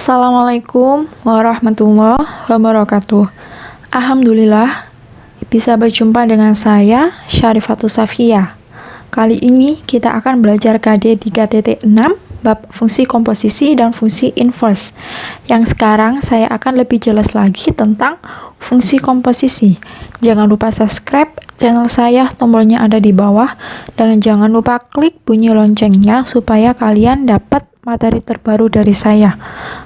Assalamualaikum warahmatullahi wabarakatuh. Alhamdulillah bisa berjumpa dengan saya Syarifatus Safiyah. Kali ini kita akan belajar KD 3.6 bab fungsi komposisi dan fungsi inverse. Yang sekarang saya akan lebih jelas lagi tentang fungsi komposisi. Jangan lupa subscribe channel saya, tombolnya ada di bawah, dan jangan lupa klik bunyi loncengnya supaya kalian dapat materi terbaru dari saya.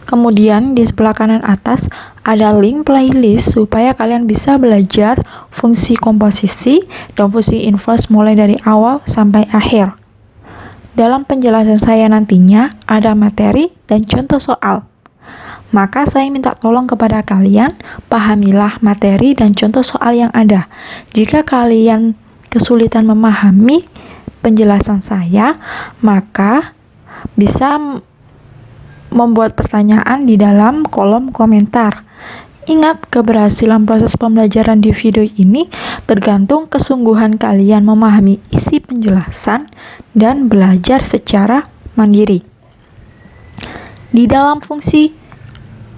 Kemudian di sebelah kanan atas ada link playlist supaya kalian bisa belajar fungsi komposisi dan fungsi inverse mulai dari awal sampai akhir. Dalam penjelasan saya nantinya ada materi dan contoh soal. Maka saya minta tolong kepada kalian, pahamilah materi dan contoh soal yang ada. Jika kalian kesulitan memahami penjelasan saya, maka bisa membuat pertanyaan di dalam kolom komentar. Ingat, keberhasilan proses pembelajaran di video ini tergantung kesungguhan kalian memahami isi penjelasan dan belajar secara mandiri. Di dalam fungsi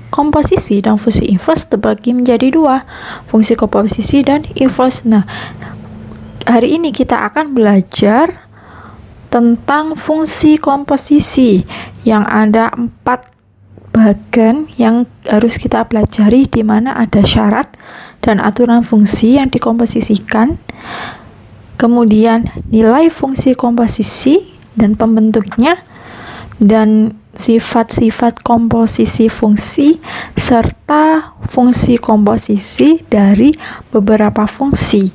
komposisi dan fungsi inverse terbagi menjadi dua, fungsi komposisi dan inverse. Nah, hari ini kita akan belajar tentang fungsi komposisi yang ada 4 bagian yang harus kita pelajari, di mana ada syarat dan aturan fungsi yang dikomposisikan, kemudian nilai fungsi komposisi dan pembentuknya, dan sifat-sifat komposisi fungsi serta fungsi komposisi dari beberapa fungsi.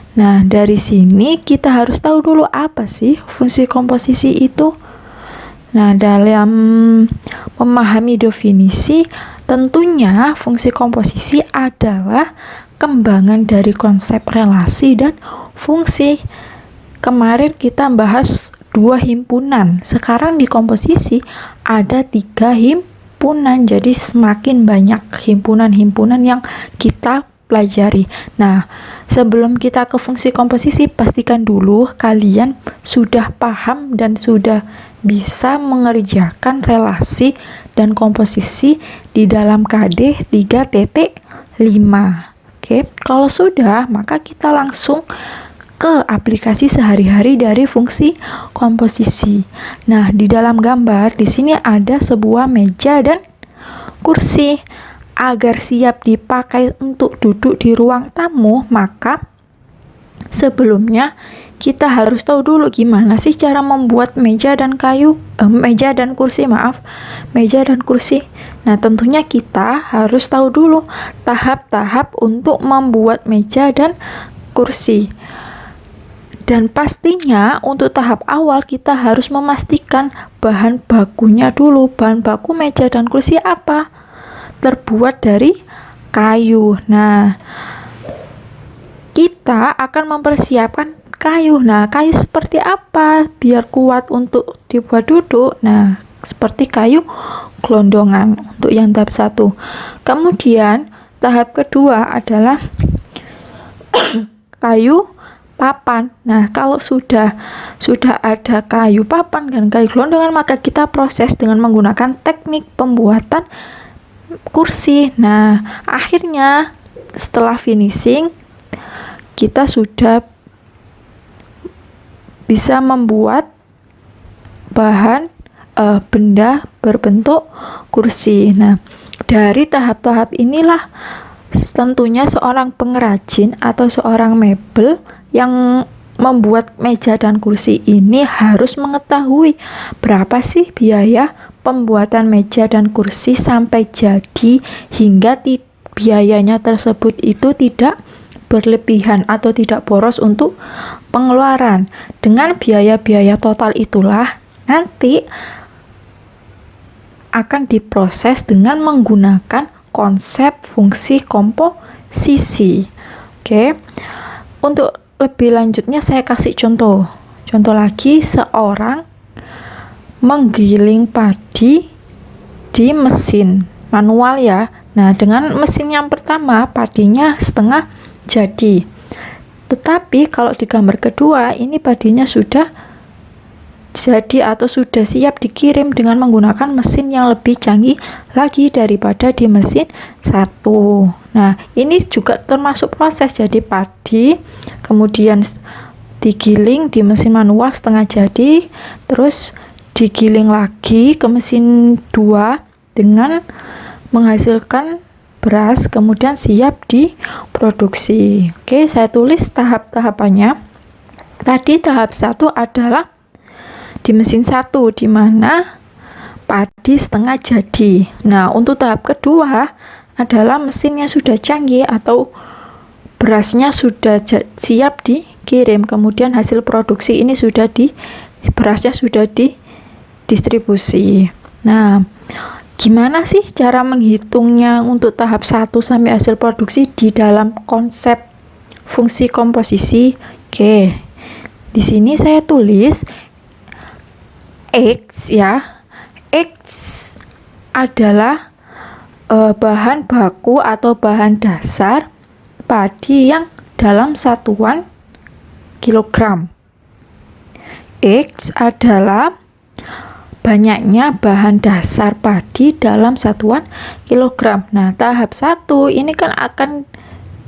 Nah, dari sini kita harus tahu dulu apa sih fungsi komposisi itu. Nah, dalam memahami definisi, tentunya fungsi komposisi adalah kembangan dari konsep relasi dan fungsi. Kemarin kita bahas 2 himpunan, sekarang di komposisi ada 3 himpunan, jadi semakin banyak himpunan-himpunan yang kita pelajari. Nah, sebelum kita ke fungsi komposisi, pastikan dulu kalian sudah paham dan sudah bisa mengerjakan relasi dan komposisi di dalam KD 3.5. Oke, kalau sudah, maka kita langsung ke aplikasi sehari-hari dari fungsi komposisi. Nah, di dalam gambar di sini ada sebuah meja dan kursi. Agar siap dipakai untuk duduk di ruang tamu, maka sebelumnya kita harus tahu dulu gimana sih cara membuat meja dan kursi. Nah, tentunya kita harus tahu dulu tahap-tahap untuk membuat meja dan kursi. Dan pastinya untuk tahap awal kita harus memastikan bahan bakunya dulu. Bahan baku meja dan kursi apa? Terbuat dari kayu. Nah, kita akan mempersiapkan kayu. Nah, kayu seperti apa biar kuat untuk dibuat duduk? Nah, seperti kayu gelondongan untuk yang tahap 1. Kemudian tahap kedua adalah kayu papan. Nah, kalau sudah ada kayu papan dan kayu gelondongan, maka kita proses dengan menggunakan teknik pembuatan kursi. Nah, akhirnya setelah finishing kita sudah bisa membuat benda berbentuk kursi. Nah, dari tahap-tahap inilah tentunya seorang pengrajin atau seorang mebel yang membuat meja dan kursi ini harus mengetahui berapa sih biaya pembuatan meja dan kursi sampai jadi, hingga biayanya tersebut itu tidak berlebihan atau tidak boros untuk pengeluaran. Dengan biaya-biaya total itulah nanti akan diproses dengan menggunakan konsep fungsi komposisi. Oke. Untuk lebih lanjutnya saya kasih contoh lagi, seorang menggiling padi di mesin manual ya. Nah, dengan mesin yang pertama padinya setengah jadi. Tetapi kalau di gambar kedua ini padinya sudah jadi atau sudah siap dikirim dengan menggunakan mesin yang lebih canggih lagi daripada di mesin 1. Nah, ini juga termasuk proses. Jadi padi kemudian digiling di mesin manual setengah jadi, terus digiling lagi ke mesin 2 dengan menghasilkan beras, kemudian siap diproduksi. Oke, saya tulis tahap-tahapannya. Tadi tahap 1 adalah di mesin 1, di mana padi setengah jadi. Nah, untuk tahap kedua adalah mesin yang sudah canggih atau berasnya sudah siap dikirim. Kemudian hasil produksi ini berasnya sudah didistribusi. Nah, gimana sih cara menghitungnya untuk tahap 1 sampai hasil produksi di dalam konsep fungsi komposisi? Oke, di sini saya tulis X ya. X adalah bahan baku atau bahan dasar padi yang dalam satuan kilogram. X adalah banyaknya bahan dasar padi dalam satuan kilogram. Nah, tahap 1 ini kan akan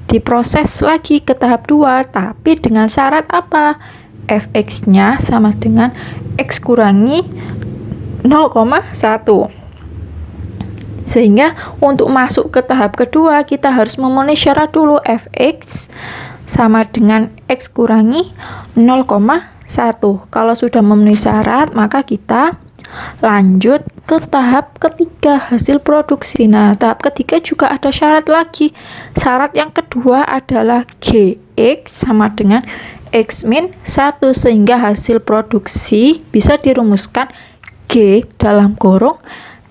diproses lagi ke tahap 2, tapi dengan syarat apa? Fx-nya sama dengan X kurangi 0,1. Sehingga untuk masuk ke tahap kedua kita harus memenuhi syarat dulu. Fx sama dengan X kurangi 0,1. Kalau sudah memenuhi syarat, maka kita lanjut ke tahap ketiga, hasil produksi. Nah, tahap ketiga juga ada syarat lagi. Syarat yang kedua adalah Gx sama dengan X min 1, sehingga hasil produksi bisa dirumuskan G dalam kurung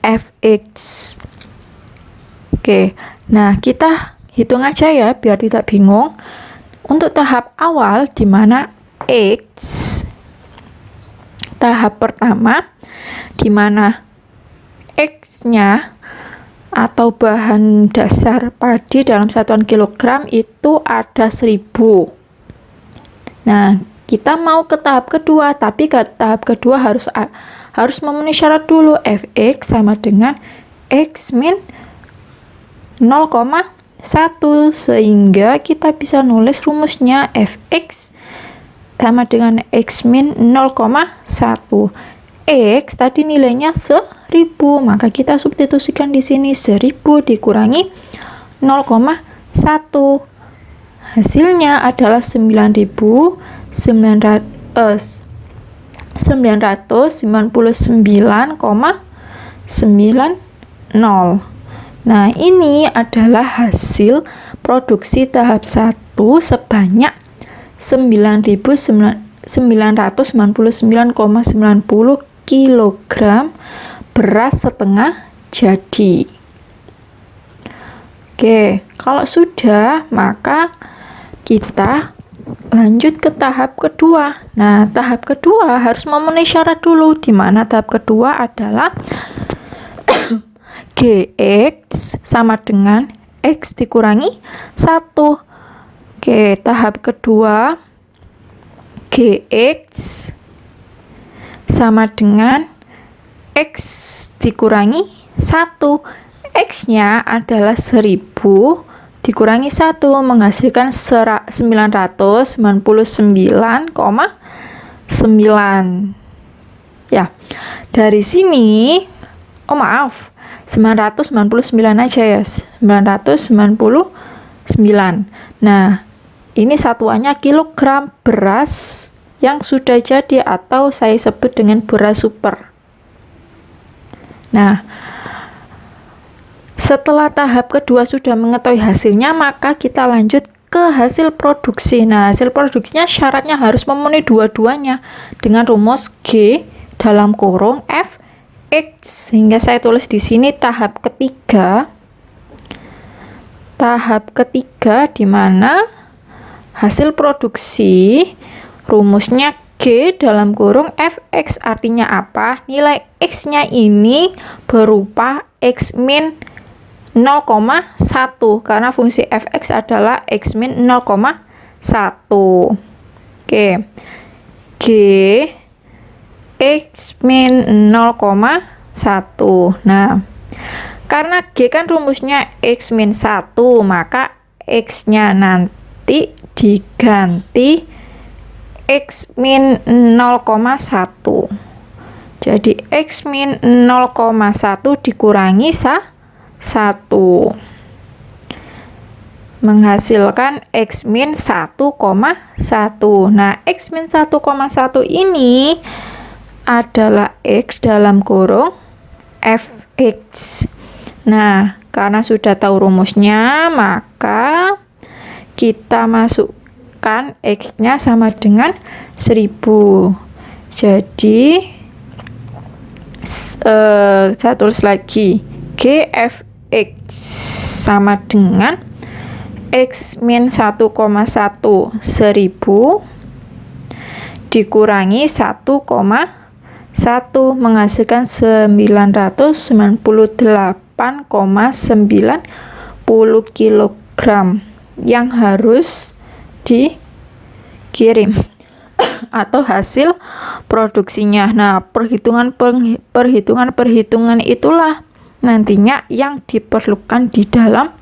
Fx. Oke, nah kita hitung aja ya biar tidak bingung. Untuk tahap awal di mana X, tahap pertama di mana X-nya atau bahan dasar padi dalam satuan kilogram itu ada 1000. Nah, kita mau ke tahap kedua, tapi ke tahap kedua harus memenuhi syarat dulu. Fx sama dengan X min 0,1, sehingga kita bisa nulis rumusnya Fx sama dengan X min 0,1. X tadi nilainya 1000, maka kita substitusikan di sini 1000 dikurangi 0,1. Hasilnya adalah 999,90. Nah, ini adalah hasil produksi tahap 1 sebanyak 999,90 kg beras setengah jadi. Oke, kalau sudah, maka kita lanjut ke tahap kedua. Nah, tahap kedua harus memenuhi syarat dulu, di mana tahap kedua adalah Gx sama dengan X dikurangi 1. Oke, tahap kedua Gx sama dengan X dikurangi 1. X-nya adalah 1000 dikurangi 1 menghasilkan 999,9. Ya, dari sini, 999 aja ya, 999. Nah, ini satuannya kilogram beras yang sudah jadi atau saya sebut dengan beras super. Nah, setelah tahap kedua sudah mengetahui hasilnya, maka kita lanjut ke hasil produksi. Nah, hasil produksinya syaratnya harus memenuhi dua-duanya dengan rumus G dalam kurung Fx, sehingga saya tulis di sini tahap ketiga. Tahap ketiga di mana hasil produksi rumusnya G dalam kurung Fx, artinya apa? Nilai X-nya ini berupa X min 0,1 karena fungsi Fx adalah X min 0,1. Oke, G X min 0,1. Nah, karena G kan rumusnya X min 1, maka X-nya nanti diganti X min 0,1. Jadi X min 0,1 dikurangi 1. Menghasilkan X min 1,1. Nah, X min 1,1 ini adalah X dalam kurung Fx. Nah, karena sudah tahu rumusnya, maka kita masukkan X-nya sama dengan 1000. Jadi, saya tulis lagi, Gfx sama dengan X min 1,1 1000 dikurangi 1,1 menghasilkan 998,90 kg yang harus dikirim atau hasil produksinya. Nah, perhitungan itulah nantinya yang diperlukan di dalam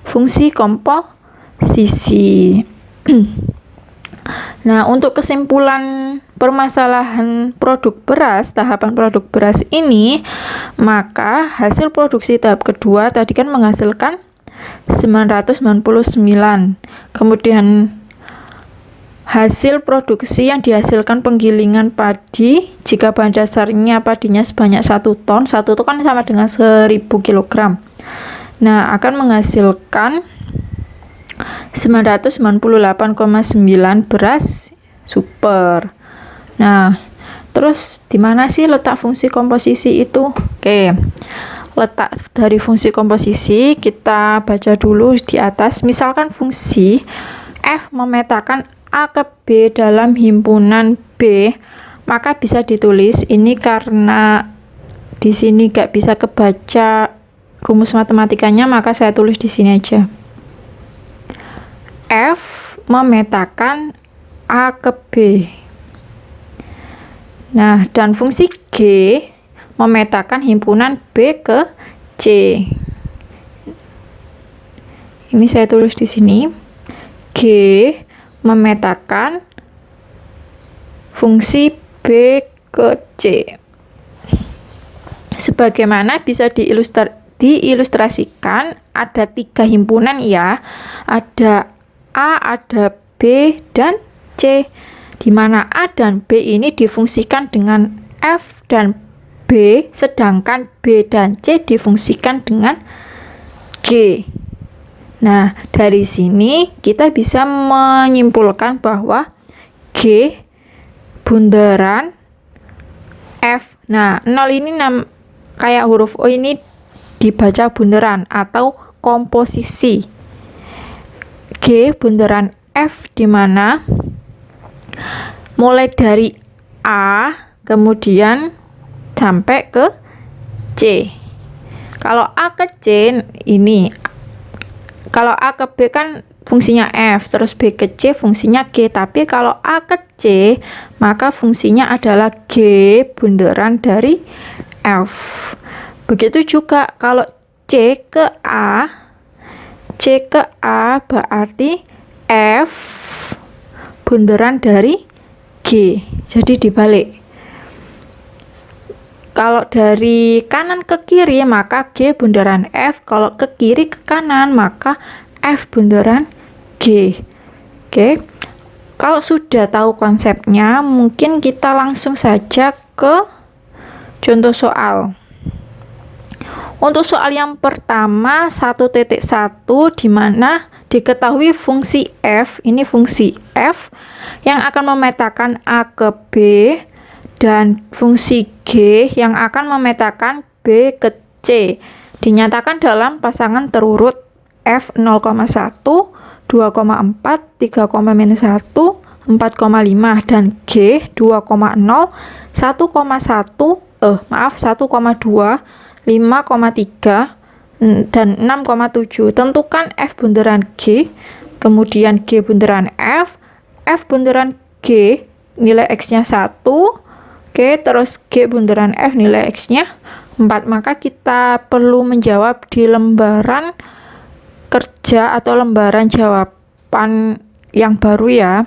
fungsi komposisi. Nah, untuk kesimpulan permasalahan produk beras, tahapan produk beras ini, maka hasil produksi tahap kedua tadi kan menghasilkan 999. Kemudian hasil produksi yang dihasilkan penggilingan padi, jika bahan dasarnya padinya sebanyak 1 ton, 1 ton kan sama dengan 1000 kg. Nah, akan menghasilkan 998,9 beras super. Nah, terus di mana sih letak fungsi komposisi itu? Oke. Letak dari fungsi komposisi kita baca dulu di atas. Misalkan fungsi F memetakan A ke B dalam himpunan B, maka bisa ditulis ini karena di sini gak bisa kebaca rumus matematikanya, maka saya tulis di sini aja. F memetakan A ke B. Nah, dan fungsi G memetakan himpunan B ke C. Ini saya tulis di sini. G memetakan fungsi B ke C. Sebagaimana bisa diilustrasikan, ada 3 himpunan ya. Ada A, ada B, dan C. Di mana A dan B ini difungsikan dengan F dan B, sedangkan B dan C difungsikan dengan G. Nah, dari sini kita bisa menyimpulkan bahwa G bundaran F. Nah, 0 ini kayak huruf O ini dibaca bundaran atau komposisi. G bundaran F di mana mulai dari A kemudian sampai ke C. Kalau A ke C ini, kalau A ke B kan fungsinya F, terus B ke C fungsinya G. Tapi kalau A ke C, maka fungsinya adalah G bundaran dari F. Begitu juga kalau C ke A berarti F bundaran dari G. Jadi dibalik. Kalau dari kanan ke kiri maka G bundaran F, kalau ke kiri ke kanan maka F bundaran G. Oke. Kalau sudah tahu konsepnya, mungkin kita langsung saja ke contoh soal. Untuk soal yang pertama 1.1 di mana diketahui fungsi F, ini fungsi F yang akan memetakan A ke B, dan fungsi G yang akan memetakan B ke C dinyatakan dalam pasangan terurut F 0,1, 2,4, 3,-1, 4,5 dan G 2,0, 1,2, 5,3 dan 6,7. Tentukan F bundaran G, kemudian G bundaran F, F bundaran G nilai X-nya 1, Oke, terus G bundaran F nilai X-nya 4. Maka kita perlu menjawab di lembaran kerja atau lembaran jawaban yang baru ya.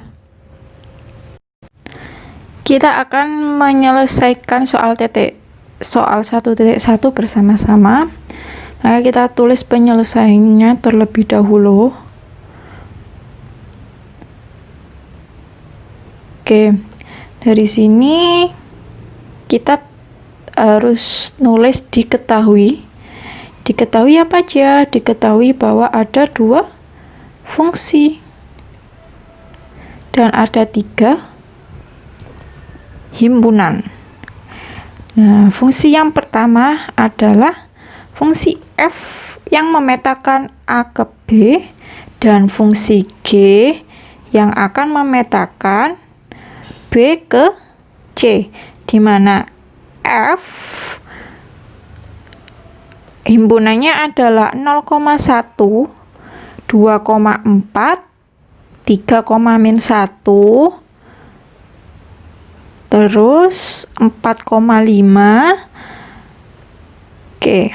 Kita akan menyelesaikan soal 1.1 bersama-sama. Maka kita tulis penyelesaiannya terlebih dahulu. Oke, dari sini kita harus nulis diketahui. Diketahui apa aja? Diketahui bahwa ada 2 fungsi dan ada 3 himpunan. Nah, fungsi yang pertama adalah fungsi F yang memetakan A ke B dan fungsi G yang akan memetakan B ke C, di mana F himpunannya adalah 0,1, 2,4, 3,-1, terus 4,5. Oke.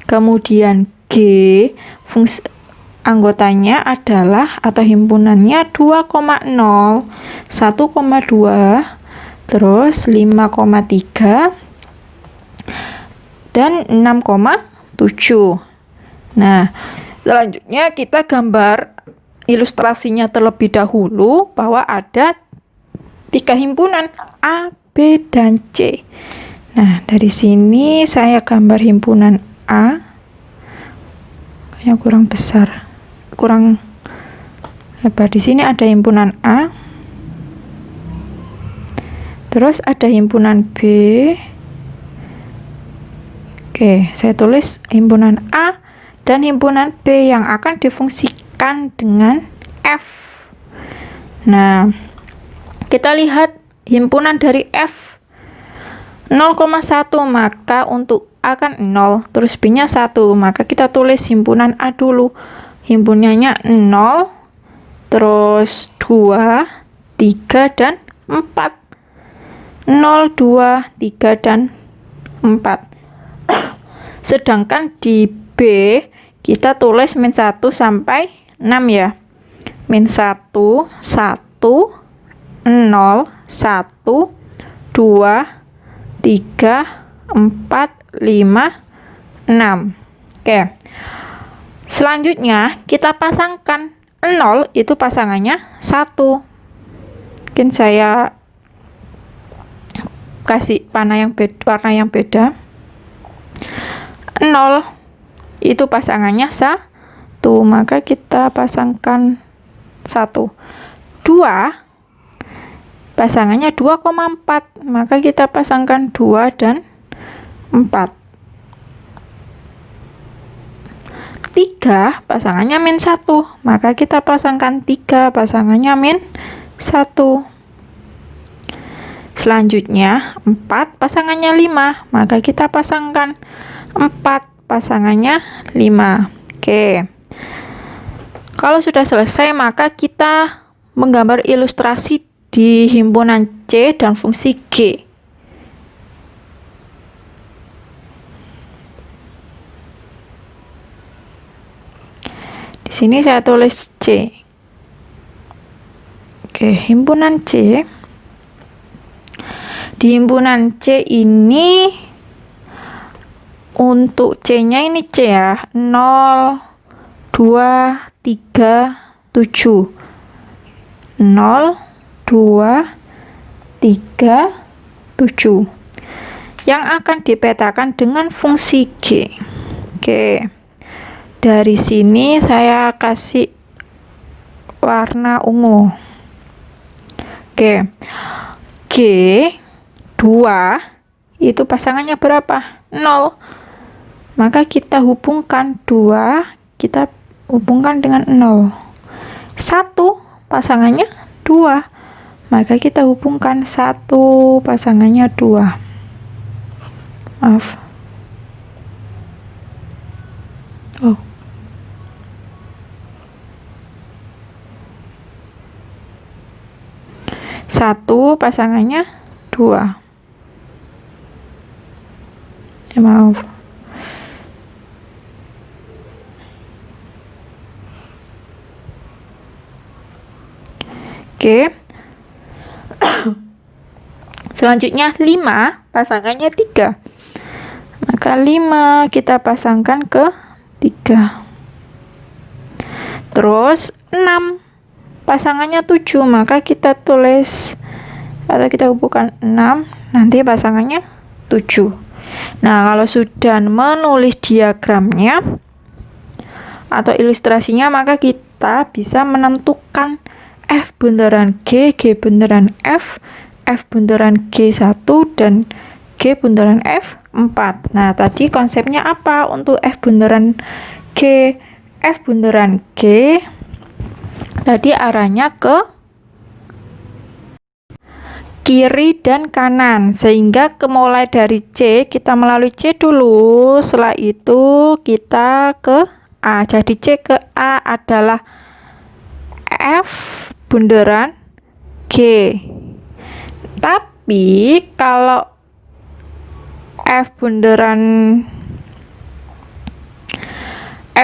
Kemudian G fungsi anggotanya adalah atau himpunannya 2,0, 1,2, terus 5,3 dan 6,7. Nah, selanjutnya kita gambar ilustrasinya terlebih dahulu bahwa ada 3 himpunan A, B, dan C. Nah, dari sini saya gambar himpunan A. Kayaknya kurang besar, kurang lebar. Di sini ada himpunan A. Terus ada himpunan B. Oke, saya tulis himpunan A dan himpunan B yang akan difungsikan dengan F. Nah, kita lihat himpunan dari F 0,1, maka untuk A kan 0, terus B-nya 1, maka kita tulis himpunan A dulu. Himpunannya 0, terus 2, 3, dan 4. 0, 2, 3, dan 4. Sedangkan di B kita tulis min 1 sampai 6 ya. Min 1, 1, 0, 1, 2, 3, 4, 5, 6. Oke. Selanjutnya kita pasangkan 0 itu pasangannya 1. Mungkin saya kasih warna yang beda. 0 itu pasangannya 1, maka kita pasangkan 1. 2 pasangannya 2,4, maka kita pasangkan 2 dan 4. 3 pasangannya min 1, maka kita pasangkan 3, pasangannya min 1. Selanjutnya 4 pasangannya 5, maka kita pasangkan 4, pasangannya 5. Oke. Kalau sudah selesai, maka kita menggambar ilustrasi di himpunan C dan fungsi G. Di sini saya tulis C. Oke, himpunan C. Di himpunan C ini untuk C-nya ini C ya, 0, 2, 3, 7. 0, 2, 3, 7. Yang akan dipetakan dengan fungsi G. Oke. Dari sini saya kasih warna ungu. Oke. G 2 itu pasangannya berapa? 0. Maka kita hubungkan 2, kita hubungkan dengan 0. 1 pasangannya 2, maka kita hubungkan 1 pasangannya 2. Maaf. Oh. 1 pasangannya 2. maaf. Oke. Selanjutnya 5 pasangannya 3. Maka 5 kita pasangkan ke 3. Terus 6 pasangannya 7, maka kita tulis atau kita hubungkan 6, nanti pasangannya 7. Nah, kalau sudah menulis diagramnya atau ilustrasinya, maka kita bisa menentukan F bundaran G, G bundaran F, F bundaran G1, dan G bundaran F4. Nah, tadi konsepnya apa untuk F bundaran G? F bundaran G tadi arahnya ke kiri dan kanan, sehingga mulai dari C, kita melalui C dulu, setelah itu kita ke A. Jadi C ke A adalah F bundaran G. Tapi kalau G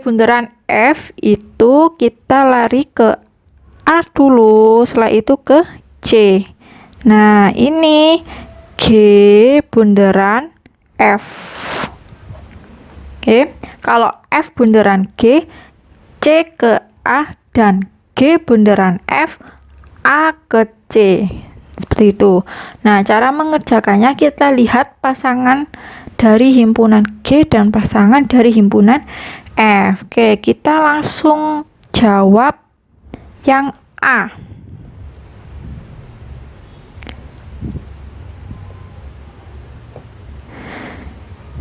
bundaran F itu kita lari ke A dulu, setelah itu ke C. Nah, ini G bundaran F. Oke, kalau F bundaran G, C ke A, dan G bundaran F, A ke C. Seperti itu. Nah, cara mengerjakannya kita lihat pasangan dari himpunan G dan pasangan dari himpunan F. Oke, kita langsung jawab yang A.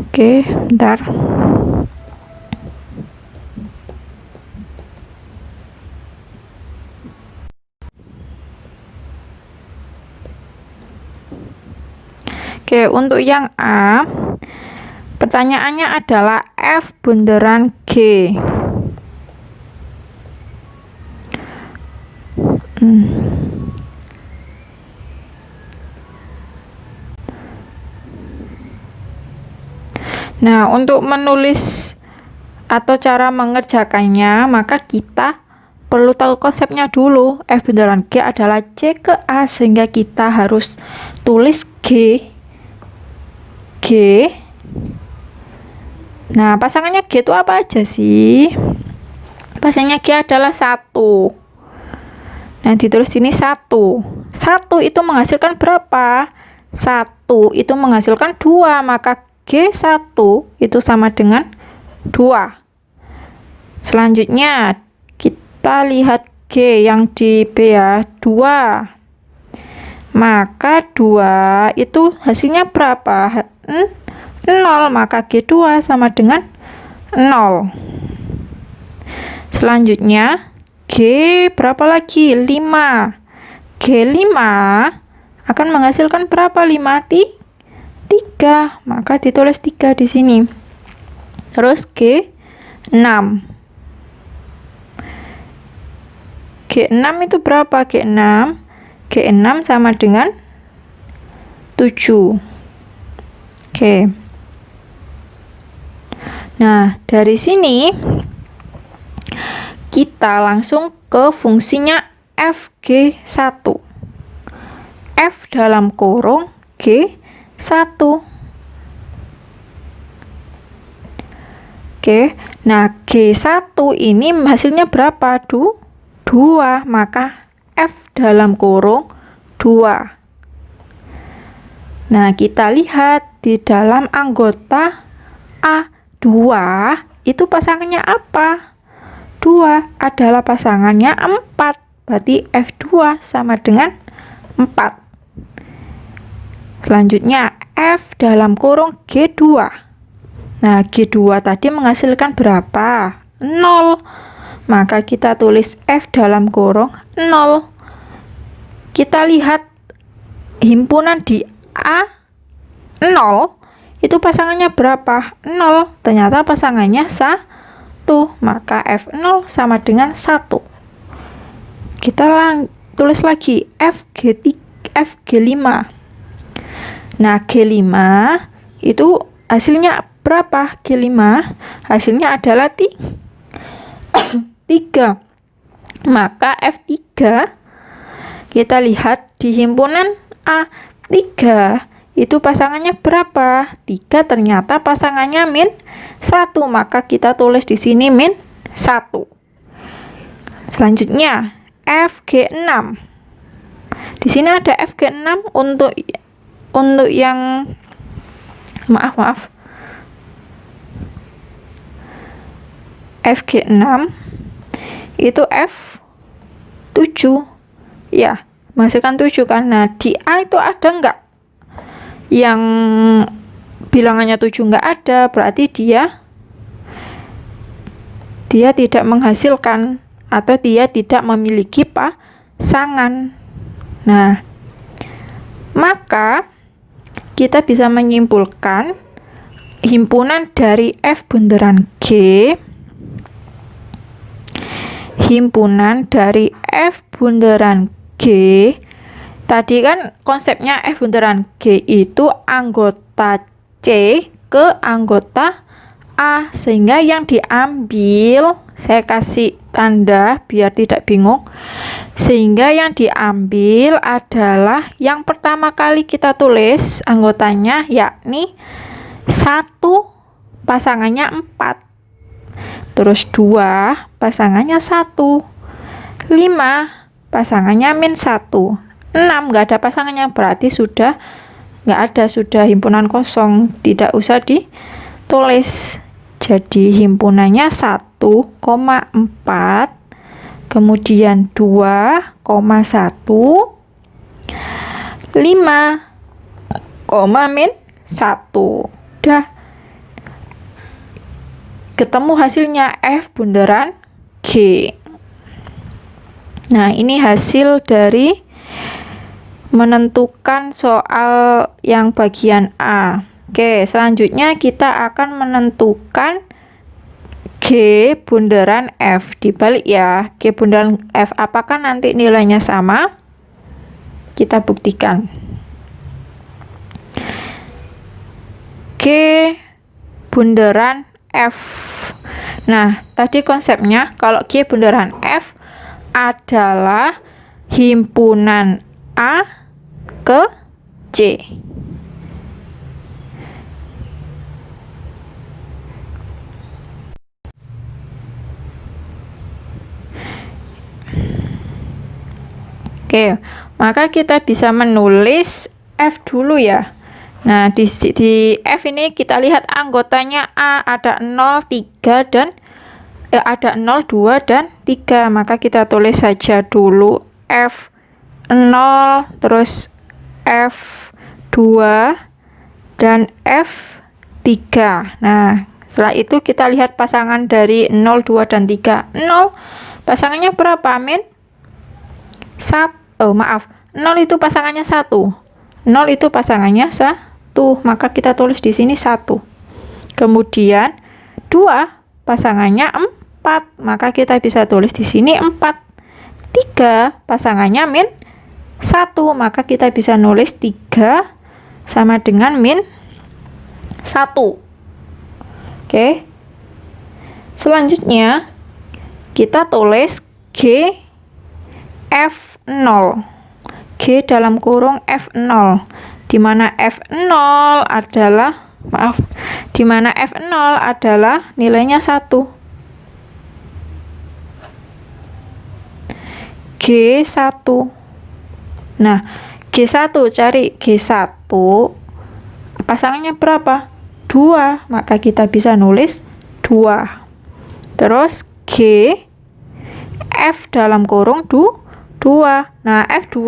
Oke, bentar. Oke, untuk yang A, pertanyaannya adalah F bundaran G. Nah, untuk menulis atau cara mengerjakannya, maka kita perlu tahu konsepnya dulu. F bundaran G adalah C ke A, sehingga kita harus tulis G. Nah, pasangannya G itu apa aja sih? Pasangannya G adalah 1. Nah, ditulis sini 1. 1 itu menghasilkan berapa? 1 itu menghasilkan 2, maka G1 itu sama dengan 2. Selanjutnya, kita lihat G yang di B ya, 2. Maka 2 itu hasilnya berapa? 0, maka G2 sama dengan 0. Selanjutnya, G berapa lagi? 5. G5 akan menghasilkan berapa? 5? 3. Maka ditulis 3 di sini. Terus G6. G6 itu berapa? G6 sama dengan 7. Oke. Nah, dari sini kita langsung ke fungsinya FG1. F dalam kurung G1. Oke. Nah, G1 ini hasilnya berapa? 2. Maka F dalam kurung 2. Nah, kita lihat di dalam anggota A2 itu pasangannya apa? 2 adalah pasangannya 4. Berarti F2 sama dengan 4. Selanjutnya F dalam kurung G2. Nah, G2 tadi menghasilkan berapa? 0. Maka kita tulis F dalam kurung 0. Kita lihat himpunan di A0 itu pasangannya berapa? 0. Ternyata pasangannya 1. Maka F0 sama dengan 1. Kita tulis lagi Fg5. Nah, G5 itu hasilnya berapa? G5 hasilnya adalah 3. Maka F3 kita lihat di himpunan A3 itu pasangannya berapa? 3, ternyata pasangannya -1, maka kita tulis di sini -1. Selanjutnya FG6. Di sini ada FG6 untuk yang maaf. FG6 itu F7. Ya, masukkan 7 kan. Nah, di A itu ada enggak yang bilangannya 7? Enggak ada, berarti dia tidak menghasilkan atau dia tidak memiliki pasangan. Nah, maka kita bisa menyimpulkan himpunan dari F bunderan G tadi kan konsepnya F bunderan G itu anggota C ke anggota A, sehingga yang diambil, saya kasih tanda biar tidak bingung, sehingga yang diambil adalah yang pertama kali kita tulis anggotanya, yakni 1 pasangannya 4, terus 2 pasangannya 1, 5 pasangannya -1, 6 nggak ada pasangannya, berarti sudah nggak ada, sudah himpunan kosong, tidak usah ditulis. Jadi himpunannya 1,4, kemudian 2,1, 5, -1. Udah ketemu hasilnya F bunderan G. Nah, ini hasil dari menentukan soal yang bagian A. Oke, selanjutnya kita akan menentukan G bunderan F. Dibalik ya, G bunderan F. Apakah nanti nilainya sama? Kita buktikan. G bunderan F. Nah, tadi konsepnya kalau G bunderan F adalah himpunan A ke C. Oke, maka kita bisa menulis F dulu ya. Nah, di F ini kita lihat anggotanya A ada 0, 3 dan ada 0, 2 dan 3. Maka kita tulis saja dulu F0, terus F2 dan F3. Nah, setelah itu kita lihat pasangan dari 0, 2 dan 3. 0 pasangannya berapa? Maaf, 0 itu pasangannya 1. 0 itu pasangannya 1, maka kita tulis di sini 1. Kemudian 2 pasangannya 4, maka kita bisa tulis di sini 4. 3 pasangannya -1, maka kita bisa nulis 3 sama dengan -1. Oke. Selanjutnya kita tulis G F0. G dalam kurung F0, di mana F0 adalah nilainya 1. G1. Nah, G1, cari G1 pasangannya berapa? 2, maka kita bisa nulis 2. Terus G F dalam kurung 2. Nah, F2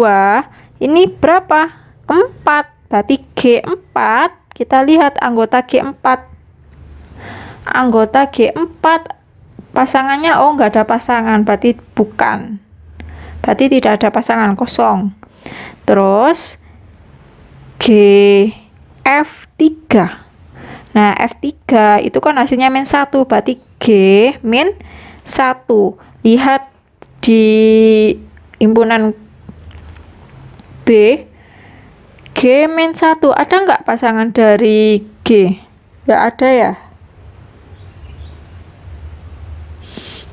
ini berapa? 4. Berarti G4, kita lihat anggota G4. Anggota G4 pasangannya enggak ada pasangan, berarti bukan. Berarti tidak ada pasangan, kosong. Terus G F3. Nah, F3 itu kan hasilnya -1, berarti G -1. Lihat di himpunan B, G G min 1. Ada nggak pasangan dari G? Nggak ada ya?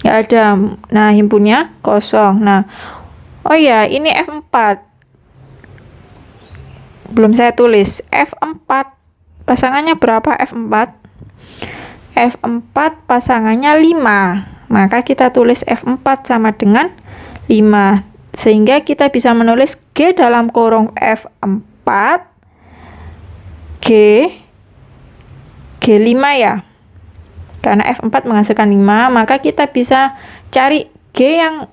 Nggak ada. Nah, himpunnya kosong. Nah, oh ya, ini F4. Belum saya tulis. F4. Pasangannya berapa F4? F4 pasangannya 5. Maka kita tulis F4 sama dengan 5. Sehingga kita bisa menulis G dalam kurung F4 G5 ya. Karena F4 menghasilkan 5, maka kita bisa cari G yang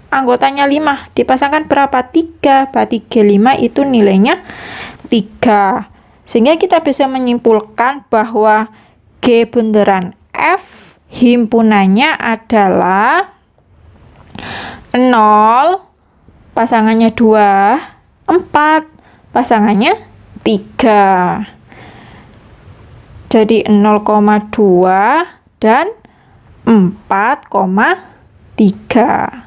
anggotanya 5. Dipasangkan berapa? 3. Berarti G5 itu nilainya 3. Sehingga kita bisa menyimpulkan bahwa G bunderan F himpunannya adalah 0, pasangannya 2, 4, pasangannya 3. Jadi 0,2 dan 4,3.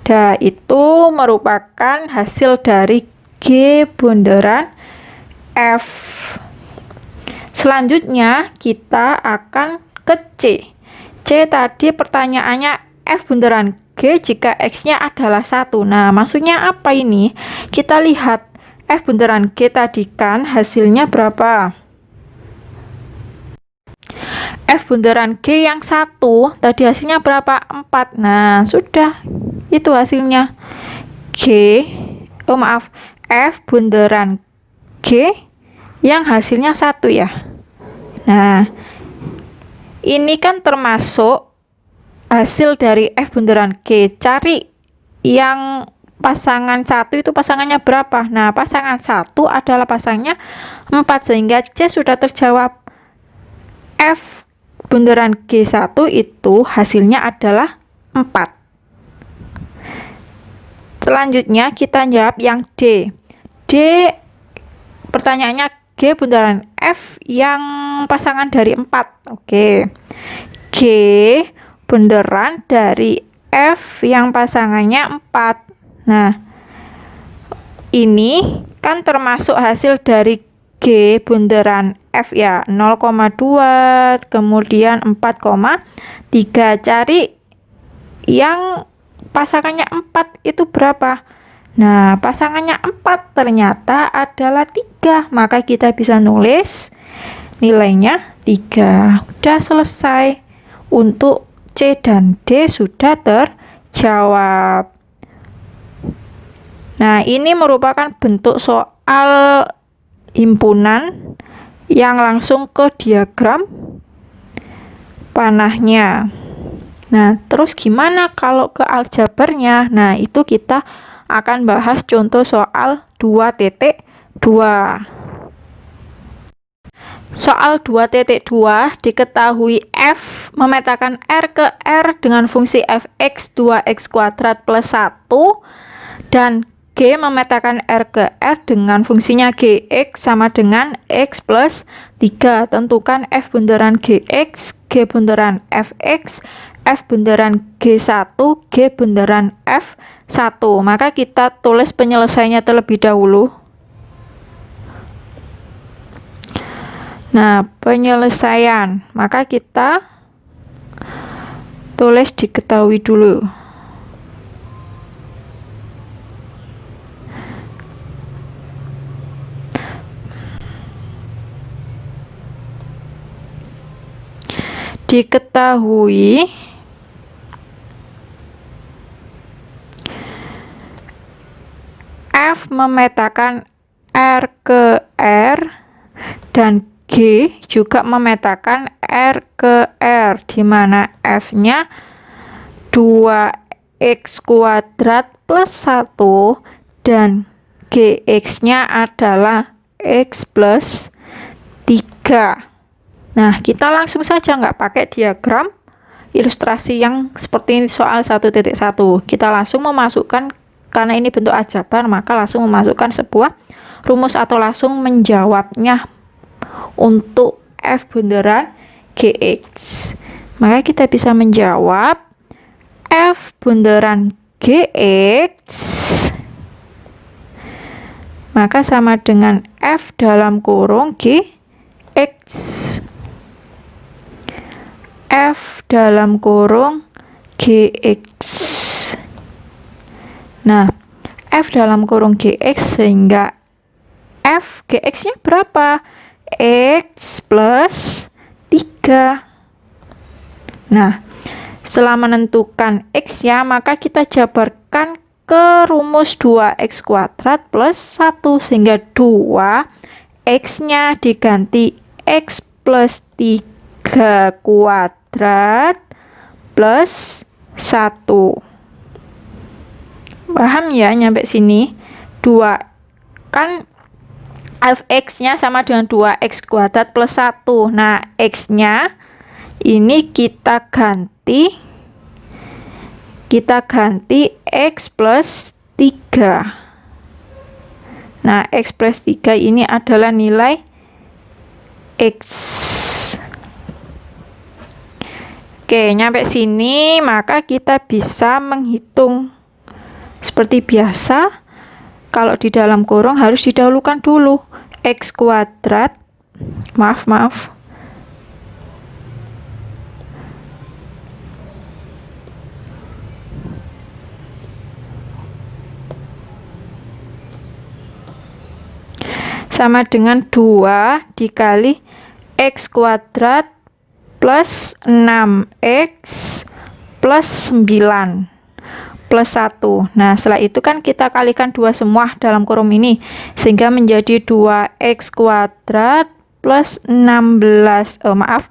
Nah, itu merupakan hasil dari G bunderan F. Selanjutnya kita akan ke C. C tadi pertanyaannya F bunderan G jika X-nya adalah 1. Nah, maksudnya apa ini? Kita lihat F bunderan G tadi kan hasilnya berapa? F bunderan G yang 1 tadi hasilnya berapa? 4. Nah, sudah. Itu hasilnya. F bunderan G yang hasilnya 1 ya. Nah, ini kan termasuk hasil dari F bunderan G. Cari yang pasangan 1 itu pasangannya berapa? Nah, pasangan 1 adalah pasangnya 4, sehingga C sudah terjawab. F bunderan G1 itu hasilnya adalah 4. Selanjutnya kita jawab yang D. D pertanyaannya G bunderan F yang pasangan dari 4. Oke. G bunderan dari F yang pasangannya 4. Nah, ini kan termasuk hasil dari G bunderan F ya, 0,2 kemudian 4,3. Cari yang pasangannya 4 itu berapa? Nah, pasangannya 4 ternyata adalah 3. Maka kita bisa nulis nilainya 3. Udah selesai. Untuk C dan D sudah terjawab. Nah, ini merupakan bentuk soal himpunan yang langsung ke diagram panahnya. Nah, terus gimana kalau ke aljabarnya? Nah, itu kita akan bahas contoh soal 2.2. Soal 2.2 diketahui F memetakan R ke R dengan fungsi fx 2x kuadrat plus 1 dan G memetakan R ke R dengan fungsinya Gx sama dengan X plus 3. Tentukan F bunderan Gx, G bunderan Fx, F bunderan G1, G bunderan F1. Maka kita tulis penyelesaiannya terlebih dahulu. Nah, penyelesaian. Maka kita tulis diketahui dulu. Diketahui F memetakan R ke R dan G juga memetakan R ke R, di mana F-nya 2x kuadrat plus 1 dan Gx-nya adalah X plus 3. Nah, kita langsung saja nggak pakai diagram ilustrasi yang seperti ini soal 1.1. Kita langsung memasukkan, karena ini bentuk aljabar, maka langsung memasukkan sebuah rumus atau langsung menjawabnya untuk F bunderan Gx. Maka kita bisa menjawab F bunderan Gx maka sama dengan F dalam kurung GX. F dalam kurung GX. Nah, F dalam kurung GX, sehingga F GX-nya berapa? X plus 3. Nah, setelah menentukan X ya, maka kita jabarkan ke rumus 2X kuadrat plus 1, sehingga 2 X-nya diganti X plus 3 kuadrat plus 1. Paham ya nyampe sini? 2 kan fx-nya sama dengan 2x kuadrat plus 1. Nah, x-nya ini kita ganti x plus 3. Nah, x plus 3 ini adalah nilai x. Oke, nyampe sini maka kita bisa menghitung seperti biasa. Kalau di dalam kurung harus didahulukan dulu x kuadrat, maaf sama dengan 2 dikali x kuadrat plus 6x plus 9 plus 1. Nah, setelah itu kan kita kalikan 2 semua dalam kurung ini, sehingga menjadi 2x kuadrat plus 12x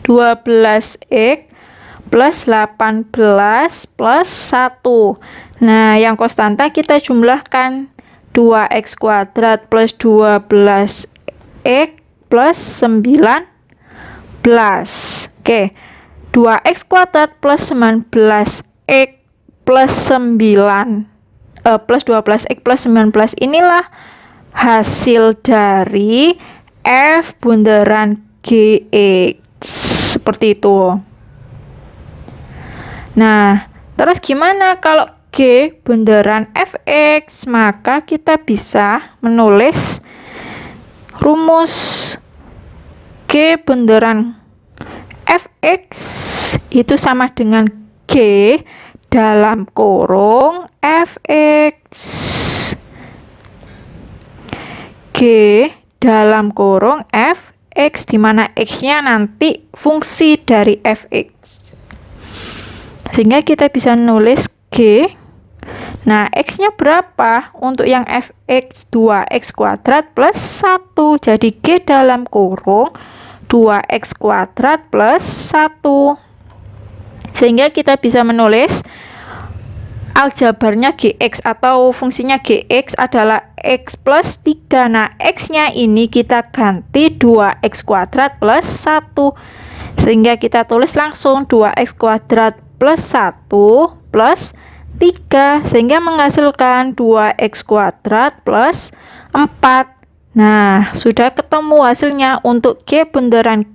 12x plus 18 plus 1. Nah, yang konstanta kita jumlahkan 2x kuadrat plus 12x plus 19. Oke, 2x kuadrat plus 19x plus 9 plus 12x plus 19 inilah hasil dari F bundaran GX. Seperti itu. Nah, terus gimana kalau G bundaran fx? Maka kita bisa menulis rumus G bundaran fx itu sama dengan G dalam kurung fx. G dalam kurung fx, di mana x-nya nanti fungsi dari fx. Sehingga kita bisa nulis G. Nah, x-nya berapa? Untuk yang fx 2x kuadrat plus 1. Jadi G dalam kurung 2x kuadrat plus 1. Sehingga kita bisa menulis aljabarnya GX atau fungsinya GX adalah X plus 3. Nah, X-nya ini kita ganti 2x kuadrat plus 1. Sehingga kita tulis langsung 2x kuadrat plus 1 plus 3. Sehingga menghasilkan 2x kuadrat plus 4. Nah, sudah ketemu hasilnya untuk G bundaran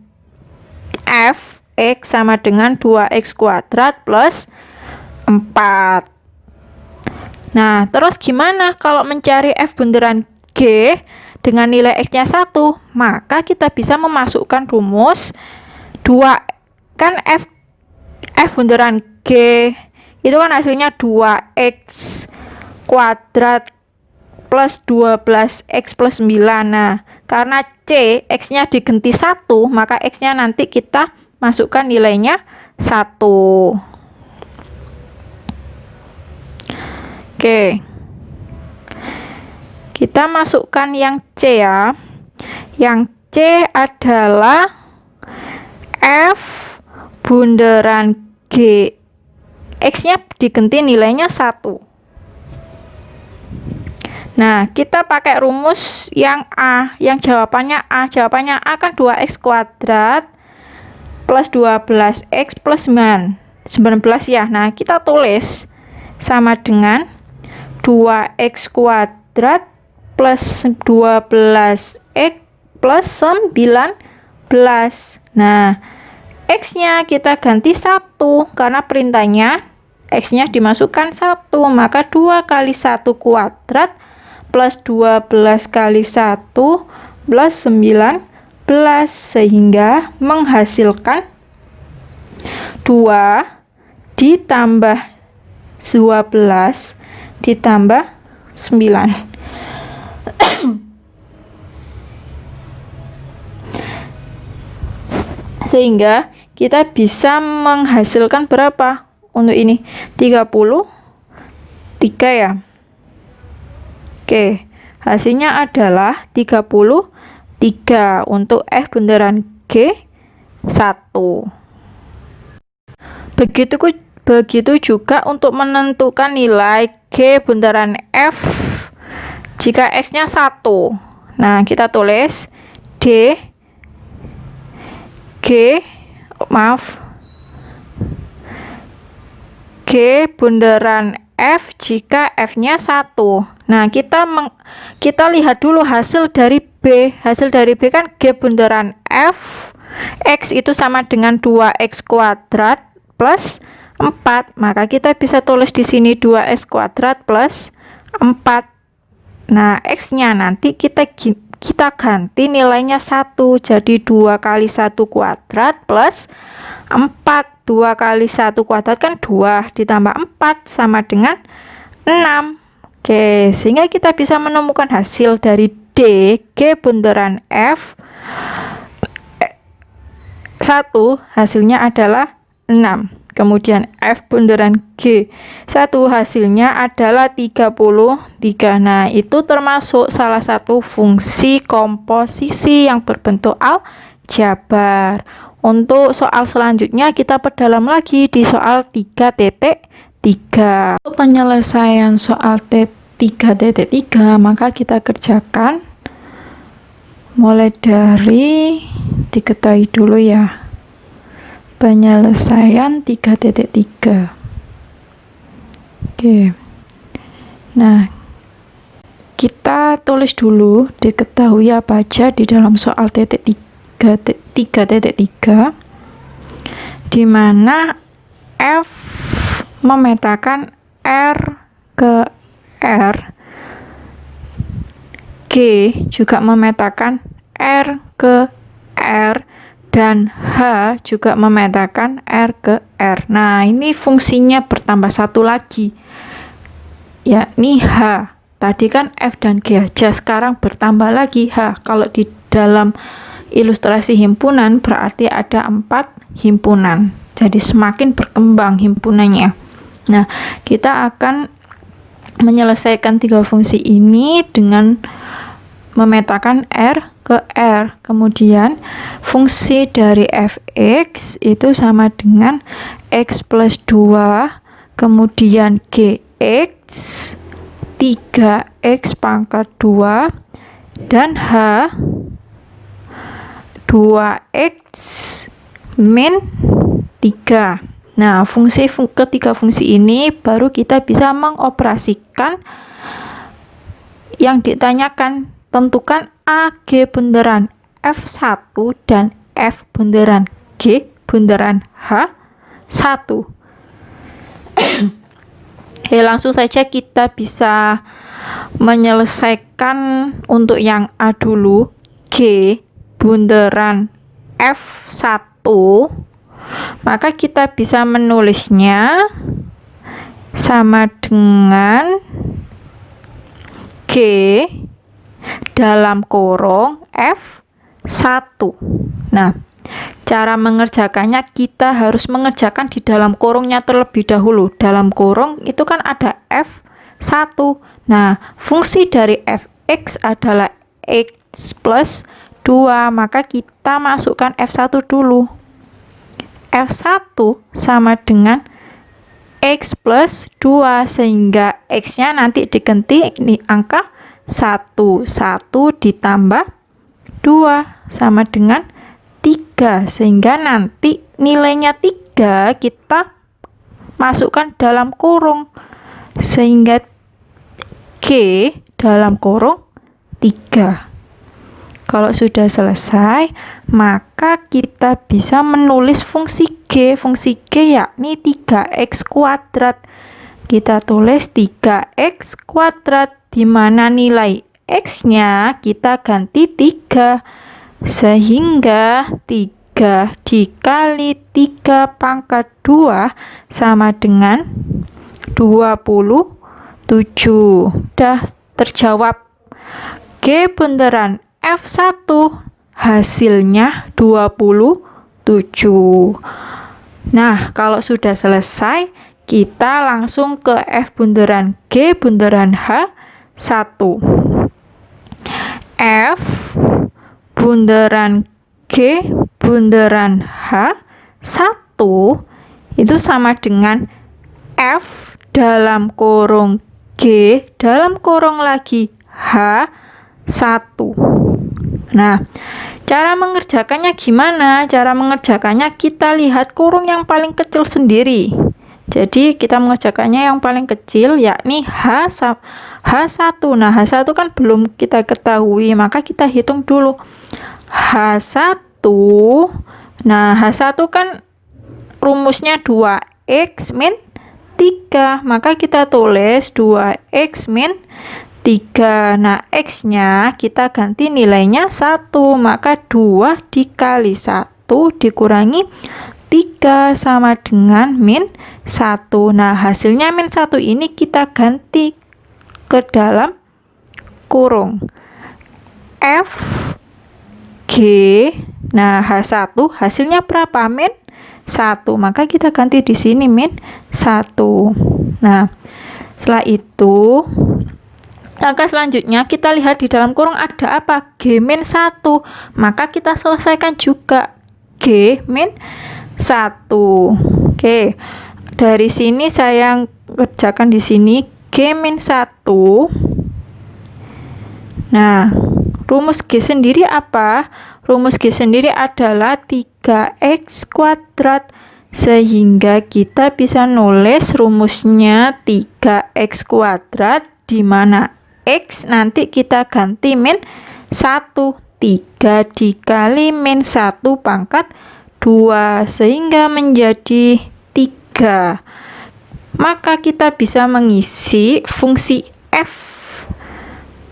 f x sama dengan 2x kuadrat plus 4. Nah, terus gimana kalau mencari f bundaran G dengan nilai x-nya 1? Maka kita bisa memasukkan rumus 2. Kan f bundaran G itu kan hasilnya 2x kuadrat plus 12x plus 9. Nah, karena C x-nya diganti 1, maka x-nya nanti kita masukkan nilainya 1. Oke. Kita masukkan yang C ya. Yang C adalah F bundaran G. X-nya diganti nilainya 1. Nah, kita pakai rumus yang A, yang jawabannya A. Jawabannya A kan 2x kuadrat plus 12x plus 19 ya. Nah, kita tulis sama dengan 2x kuadrat plus 12x plus 19. Nah, x-nya kita ganti 1 karena perintahnya X-nya dimasukkan 1, maka 2 kali 1 kuadrat plus 12 kali 1 plus 19, sehingga menghasilkan 2 ditambah 12 ditambah 9. Sehingga kita bisa menghasilkan berapa? Untuk ini 33 ya. Oke, hasilnya adalah 33 untuk F bundaran G1. Begitu juga untuk menentukan nilai G bundaran F jika X-nya 1. Nah, kita tulis G bundaran F jika F-nya 1. Nah, kita lihat dulu hasil dari B. Hasil dari B kan G bundaran F X itu sama dengan 2X kuadrat plus 4. Maka kita bisa tulis di sini 2X kuadrat plus 4. Nah, X-nya nanti kita ganti nilainya 1. Jadi 2 kali 1 kuadrat plus 4. 2 kali 1 kuadrat kan 2 ditambah 4 sama dengan 6. Oke, sehingga kita bisa menemukan hasil dari D, G bundaran F 1 hasilnya adalah 6. Kemudian F bundaran G1 hasilnya adalah 33. Nah, itu termasuk salah satu fungsi komposisi yang berbentuk aljabar. Untuk soal selanjutnya kita perdalam lagi di soal 3.3. Untuk penyelesaian soal 3.3 maka kita kerjakan mulai dari diketahui dulu ya. Penyelesaian 3.3. Oke. Nah, kita tulis dulu diketahui apa aja di dalam soal 3.3 di mana F memetakan R ke R, G juga memetakan R ke R, dan H juga memetakan R ke R. Nah, ini fungsinya bertambah satu lagi, yakni H. Tadi kan F dan G aja, sekarang bertambah lagi H. Kalau di dalam ilustrasi himpunan berarti ada 4 himpunan. Jadi semakin berkembang himpunannya. Nah, kita akan menyelesaikan 3 fungsi ini dengan memetakan R ke R. Kemudian fungsi dari fx itu sama dengan x plus 2, kemudian gx 3x pangkat 2, dan h 2x min 3. Nah, ketiga fungsi ini baru kita bisa mengoperasikan yang ditanyakan. Tentukan A, G bundaran F1 dan F bundaran G bundaran H1. Oke, langsung saja kita bisa menyelesaikan untuk yang A dulu. G bundaran F1, maka kita bisa menulisnya sama dengan G dalam kurung F1. Nah, cara mengerjakannya kita harus mengerjakan di dalam kurungnya terlebih dahulu. Dalam kurung itu kan ada F1. Nah, fungsi dari fx adalah x plus 2, maka kita masukkan F1 dulu. F1 sama dengan x plus 2, sehingga x-nya nanti diganti ini angka 1 ditambah 2 sama dengan 3, sehingga nanti nilainya 3 kita masukkan dalam kurung, sehingga G dalam kurung 3. kalau sudah selesai, maka kita bisa menulis fungsi G. Fungsi G yakni 3x kuadrat. Kita tulis 3x kuadrat, di mana nilai x-nya kita ganti 3. Sehingga 3 dikali 3 pangkat 2 sama dengan 27. Dah terjawab. G bunderan F1 hasilnya 27. Nah, kalau sudah selesai, kita langsung ke F bunderan G bunderan H1. F bunderan G bunderan H1 itu sama dengan F dalam kurung G dalam kurung lagi H1. Nah, cara mengerjakannya gimana? Cara mengerjakannya kita lihat kurung yang paling kecil sendiri. Jadi kita mengerjakannya yang paling kecil yakni H1. Nah, H1 kan belum kita ketahui, maka kita hitung dulu. H1. Nah, H1 kan rumusnya 2x min 3. Maka kita tulis 2x min 3. Nah, x-nya kita ganti nilainya 1. Maka 2 dikali 1 dikurangi 3 sama dengan min 1. Nah, hasilnya min 1 ini kita ganti ke dalam kurung. F G, nah H1 hasilnya berapa? Min 1. Maka kita ganti di sini min 1. Nah, setelah itu langkah selanjutnya kita lihat di dalam kurung ada apa? G min 1. Maka kita selesaikan juga G min 1. Oke. Dari sini saya kerjakan di sini G min 1. Nah, rumus G sendiri apa? Rumus G sendiri adalah 3x kuadrat. Sehingga kita bisa nulis rumusnya 3x kuadrat, di mana x nanti kita ganti min 1. 3 dikali min 1 pangkat 2, sehingga menjadi 3. Maka kita bisa mengisi fungsi f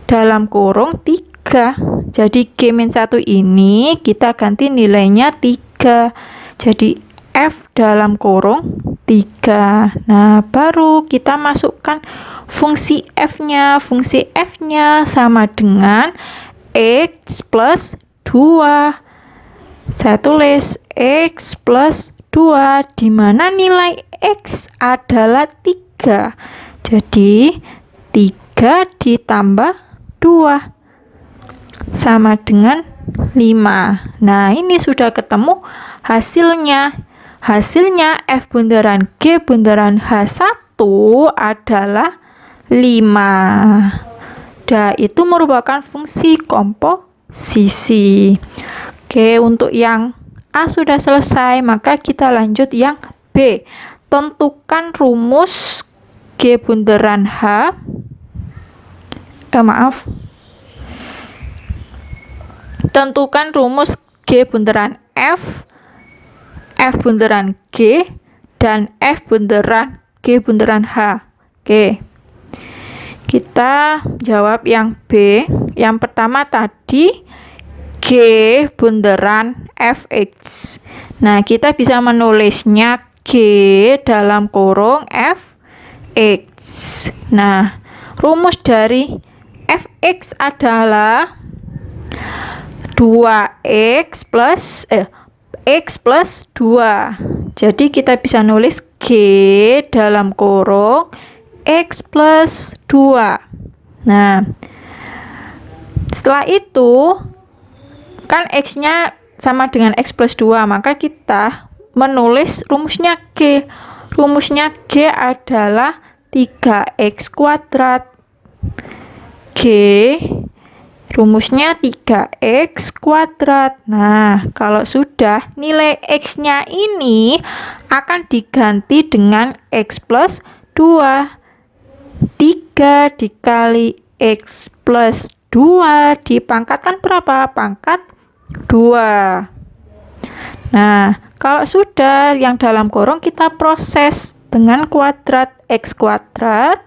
dalam kurung 3. Jadi G min 1 ini kita ganti nilainya 3. Jadi F dalam kurung 3. Nah, baru kita masukkan fungsi F-nya. Fungsi F-nya sama dengan X plus 2. Saya tulis X plus 2, di mana nilai X adalah 3. Jadi 3 ditambah 2 sama dengan 5. Nah, ini sudah ketemu hasilnya. Hasilnya F bunderan G bunderan H1 adalah 5. Dan itu merupakan fungsi komposisi. Oke, untuk yang A sudah selesai, maka kita lanjut yang B. Tentukan rumus G bunderan Tentukan rumus G bunderan F, F bunderan G, dan F bunderan G bunderan H. Oke. Kita jawab yang B. Yang pertama tadi G bunderan Fx. Nah, kita bisa menulisnya G dalam kurung Fx. Nah, rumus dari Fx adalah 2x plus x plus 2. Jadi kita bisa nulis G dalam kurung x plus 2. Nah, setelah itu kan x-nya sama dengan x plus 2, maka kita menulis rumusnya G. Rumusnya G adalah 3x kuadrat. G rumusnya 3x kuadrat. Nah, kalau sudah, nilai x-nya ini akan diganti dengan x plus 2. 3 dikali x plus 2 dipangkatkan berapa? Pangkat 2. Nah, kalau sudah yang dalam kurung kita proses dengan kuadrat X kuadrat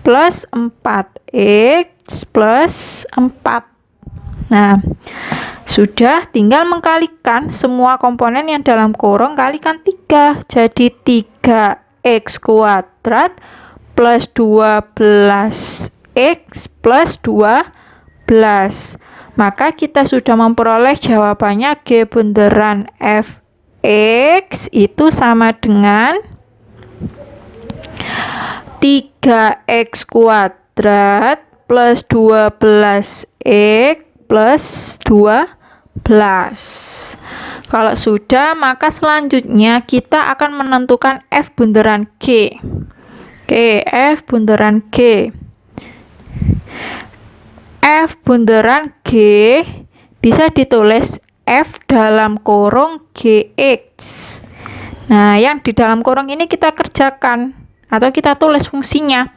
plus 4X plus 4. Nah, sudah tinggal mengkalikan semua komponen yang dalam kurung kalikan 3. Jadi 3X kuadrat plus 12X plus 12. Maka kita sudah memperoleh jawabannya G bunderan Fx itu sama dengan 3X kuadrat plus 12X plus 12. Kalau sudah, maka selanjutnya kita akan menentukan F bunderan G. Oke, F bunderan G. F bunderan G bisa ditulis F dalam kurung GX. Nah, yang di dalam kurung ini kita kerjakan atau kita tulis fungsinya.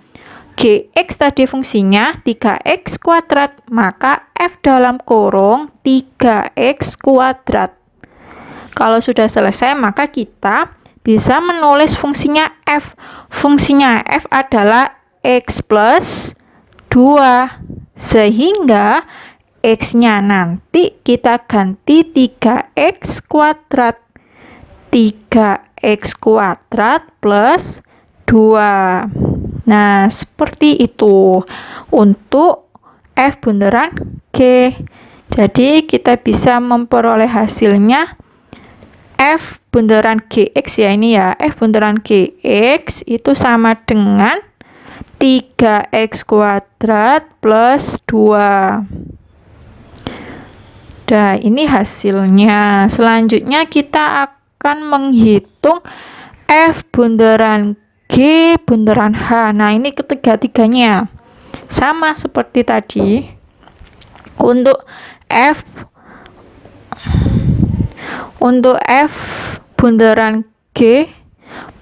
GX tadi fungsinya 3X kuadrat, maka F dalam kurung 3X kuadrat. Kalau sudah selesai, maka kita bisa menulis fungsinya F. Fungsinya F adalah X plus 2. Sehingga X-nya nanti kita ganti 3X kuadrat. 3X kuadrat plus 2. Nah, seperti itu untuk F bunderan G. Jadi, kita bisa memperoleh hasilnya F bunderan GX ya, ini ya. F bunderan GX itu sama dengan 3X kuadrat plus 2. Nah, ini hasilnya. Selanjutnya kita akan menghitung F bunderan G bunderan H. Nah, ini ketiga-tiganya sama seperti tadi. Untuk F bunderan G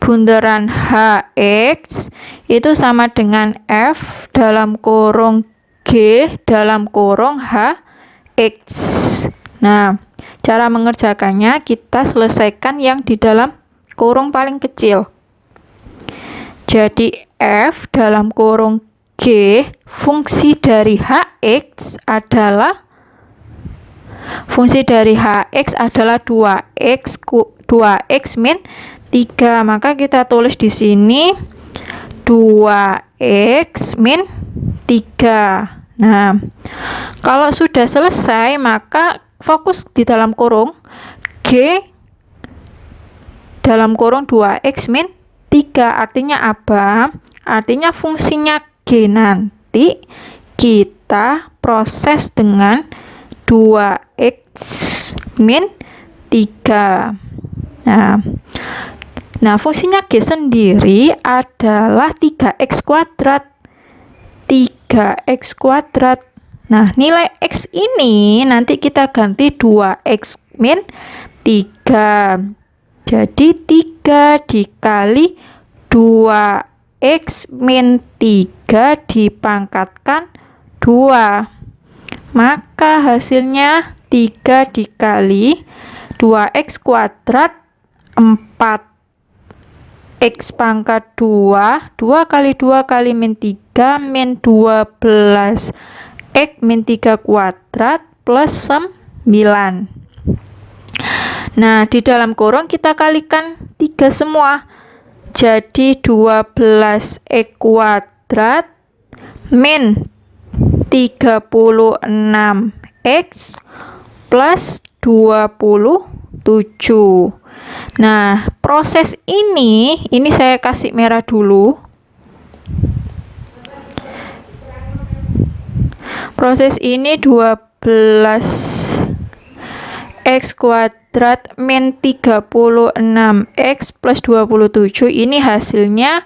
bunderan HX itu sama dengan F dalam kurung G dalam kurung HX. Nah, cara mengerjakannya kita selesaikan yang di dalam kurung paling kecil. Jadi F dalam kurung G fungsi dari HX adalah 2x min 3. Maka kita tulis di sini 2x min 3. Nah, kalau sudah selesai, maka fokus di dalam kurung G dalam kurung 2x min 3. Artinya apa? Artinya fungsinya G nanti kita proses dengan 2x min 3. Nah, fungsinya G sendiri adalah 3x kuadrat. 3x kuadrat. Nah, nilai X ini nanti kita ganti 2x min 3. Jadi 3 dikali 2x min 3 dipangkatkan 2. Maka hasilnya 3 dikali 2x kuadrat 4x pangkat 2. 2 kali 2 kali min 3 min 12 x min 3 kuadrat plus 9. Nah, di dalam kurung kita kalikan 3 semua. Jadi 12x kuadrat min 36x plus 27. Nah, proses ini saya kasih merah dulu. Proses ini 12x kuadrat min 36x plus 27. Ini hasilnya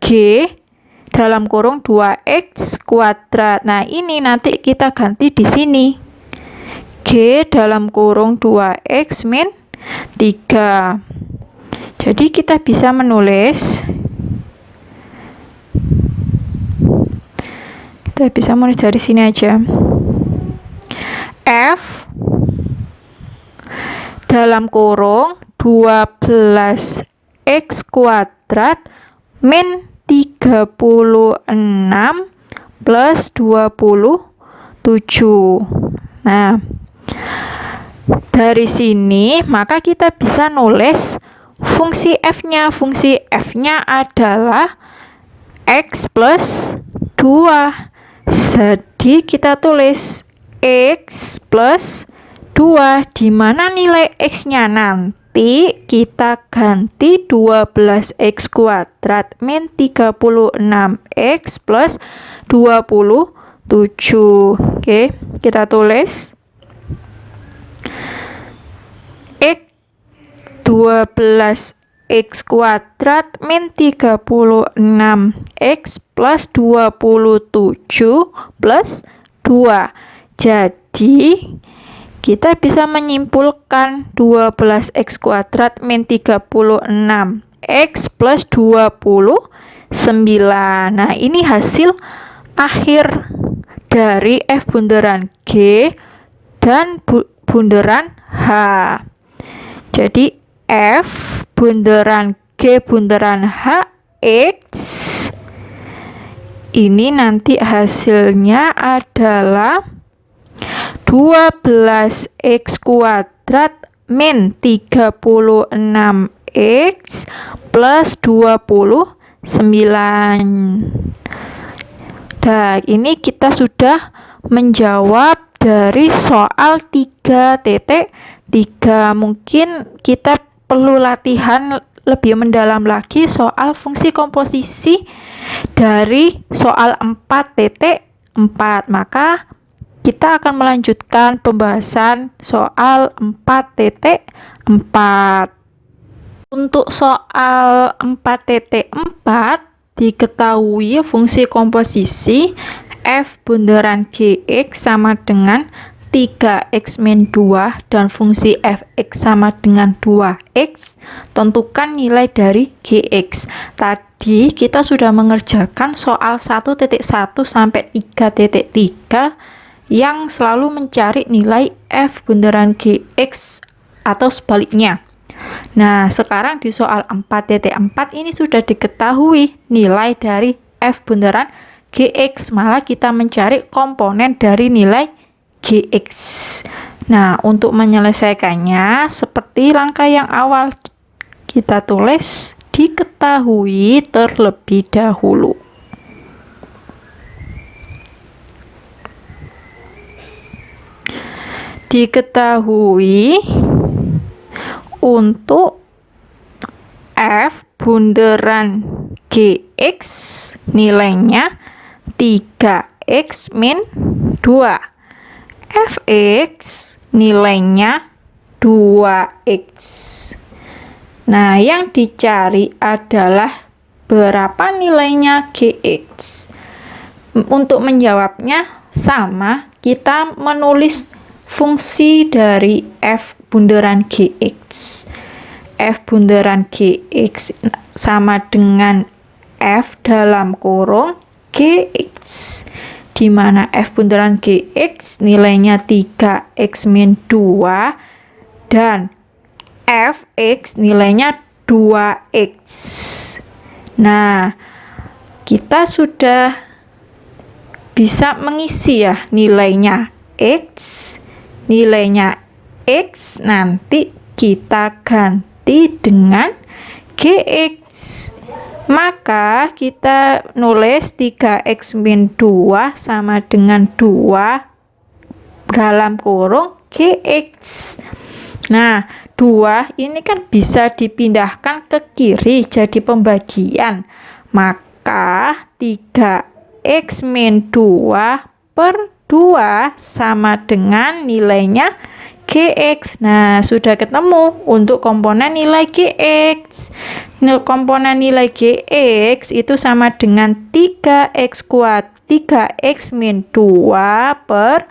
G dalam kurung 2x kuadrat. Nah, ini nanti kita ganti di sini. G dalam kurung 2x min 3. Jadi kita bisa menulis dari sini aja. F dalam kurung 12x kuadrat min 36 plus 27. Nah, dari sini maka kita bisa nulis fungsi F-nya. Fungsi F-nya adalah X plus 2. Jadi kita tulis X plus 2, di mana nilai X-nya nanti kita ganti 12x kuadrat min 36x plus 27. Oke, kita tulis X 12x kuadrat min 36x plus 27 plus 2. Jadi kita bisa menyimpulkan 12x kuadrat min 36x plus 29. Nah, ini hasil akhir dari F bunderan G dan bunderan H. Jadi F bunderan G bunderan H X ini nanti hasilnya adalah 12x kuadrat min 36x plus 29. Dan ini kita sudah menjawab dari soal 3.3. Mungkin kita perlu latihan lebih mendalam lagi soal fungsi komposisi dari soal 4.4. Maka kita akan melanjutkan pembahasan soal 4.4. Untuk soal 4.4 diketahui fungsi komposisi F bunderan Gx sama dengan 3x min 2 dan fungsi fx sama dengan 2x. Tentukan nilai dari Gx. Tadi kita sudah mengerjakan soal 1.1 sampai 3.3 yang selalu mencari nilai F bunderan Gx atau sebaliknya. Nah, sekarang di soal 4.4 ini sudah diketahui nilai dari F bunderan Gx, malah kita mencari komponen dari nilai Gx. Nah, untuk menyelesaikannya seperti langkah yang awal, kita tulis diketahui terlebih dahulu. Diketahui untuk F bunderan Gx nilainya 3x min 2. Fx nilainya 2x. Nah, yang dicari adalah berapa nilainya Gx. Untuk menjawabnya sama, kita menulis fungsi dari F bunderan Gx. F bunderan Gx sama dengan F dalam kurung Gx, di mana F bunderan Gx nilainya 3x min 2 dan Fx nilainya 2x. Nah, kita sudah bisa mengisi ya nilainya x. Nilainya x nanti kita ganti dengan Gx. Maka kita nulis 3x min 2 sama dengan 2 dalam kurung Gx. Nah, 2 ini kan bisa dipindahkan ke kiri jadi pembagian. Maka 3x min 2 per 2 sama dengan nilainya Gx. Nah, sudah ketemu untuk komponen nilai Gx. Komponen nilai Gx itu sama dengan 3x min 2 per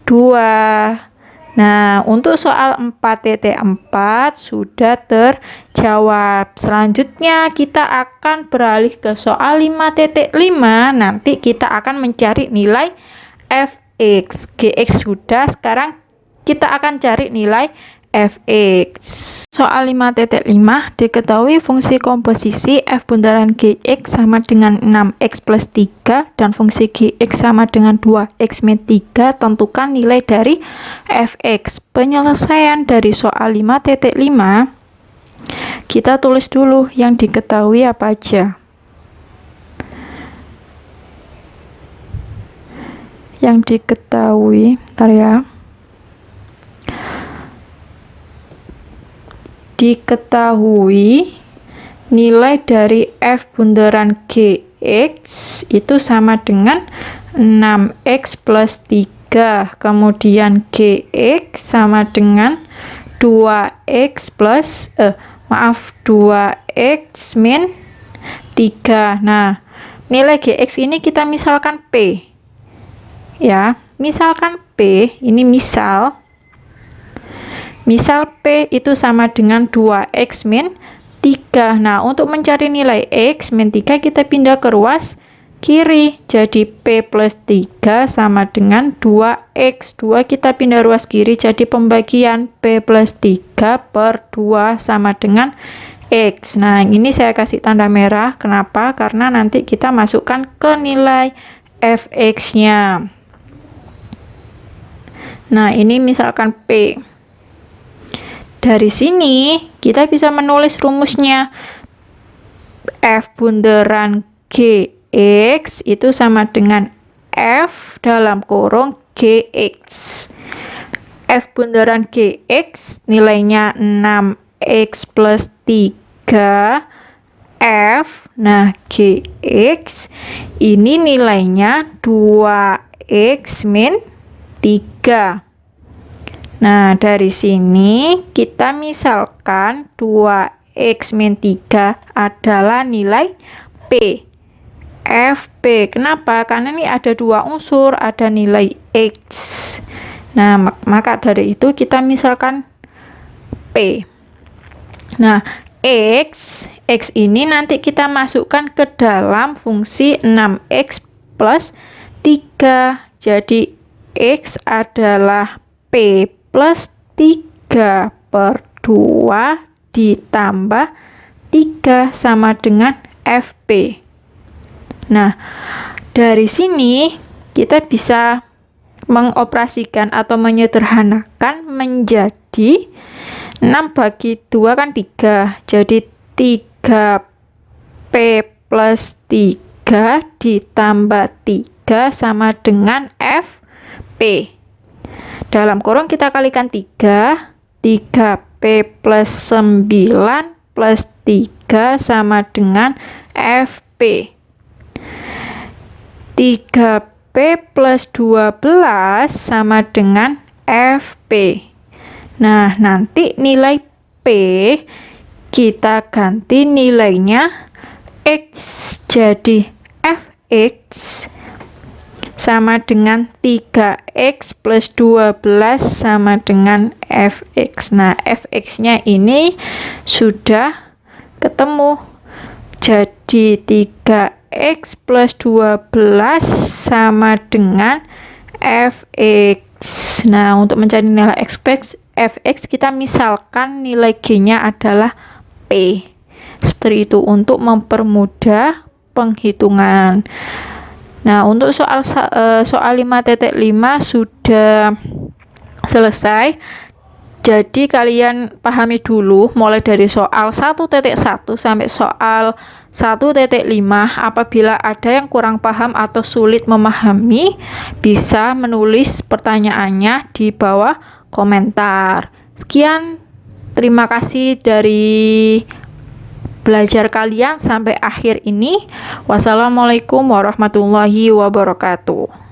2. Nah, untuk soal 4.4 sudah terjawab. Selanjutnya kita akan beralih ke soal 5.5. Nanti kita akan mencari nilai F X. Gx sudah, sekarang kita akan cari nilai fx. Soal 5.5, diketahui fungsi komposisi f bundaran gx sama dengan 6x plus 3 dan fungsi gx sama dengan 2x min 3. Tentukan nilai dari fx. Penyelesaian dari soal 5.5, kita tulis dulu yang diketahui apa aja. Yang diketahui, bentar ya. Diketahui nilai dari f bundaran gx itu sama dengan 6x plus 3, kemudian gx sama dengan 2x plus 2x min 3. Nah, nilai gx ini kita misalkan p ya, misalkan p ini misal P itu sama dengan 2x min 3. Nah, untuk mencari nilai x min 3, kita pindah ke ruas kiri. Jadi, P plus 3 sama dengan 2x. 2 kita pindah ruas kiri, jadi pembagian P plus 3 per 2 sama dengan x. Nah, ini saya kasih tanda merah. Kenapa? Karena nanti kita masukkan ke nilai fx-nya. Nah, ini misalkan P. Dari sini kita bisa menulis rumusnya. F bundaran gx itu sama dengan F dalam kurung gx. F bundaran gx nilainya 6x plus 3 F. Nah, gx ini nilainya 2x min 3. Nah, dari sini kita misalkan 2x min 3 adalah nilai P. Fp. Kenapa? Karena ini ada dua unsur, ada nilai X. Nah, maka dari itu kita misalkan P. Nah, X ini nanti kita masukkan ke dalam fungsi 6x plus 3. Jadi, X adalah P plus 3 per 2 ditambah 3 sama dengan Fp. Nah, dari sini kita bisa mengoperasikan atau menyederhanakan menjadi 6 bagi 2 kan 3. Jadi 3P plus 3 ditambah 3 sama dengan Fp. Dalam kurung kita kalikan 3. 3P plus 9 plus 3 sama dengan Fp. 3P plus 12 sama dengan Fp. Nah, nanti nilai P kita ganti nilainya X. Jadi Fx sama dengan 3x plus 12 sama dengan fx. Nah, fx-nya ini sudah ketemu. Jadi 3x plus 12 sama dengan fx. Nah, untuk mencari nilai fx kita misalkan nilai g-nya adalah p. Seperti itu untuk mempermudah penghitungan. Nah, untuk soal 5.5 sudah selesai. Jadi kalian pahami dulu mulai dari soal 1.1 sampai soal 1.5. Apabila ada yang kurang paham atau sulit memahami, bisa menulis pertanyaannya di bawah komentar. Sekian, terima kasih dari belajar kalian sampai akhir ini. Wassalamualaikum warahmatullahi wabarakatuh.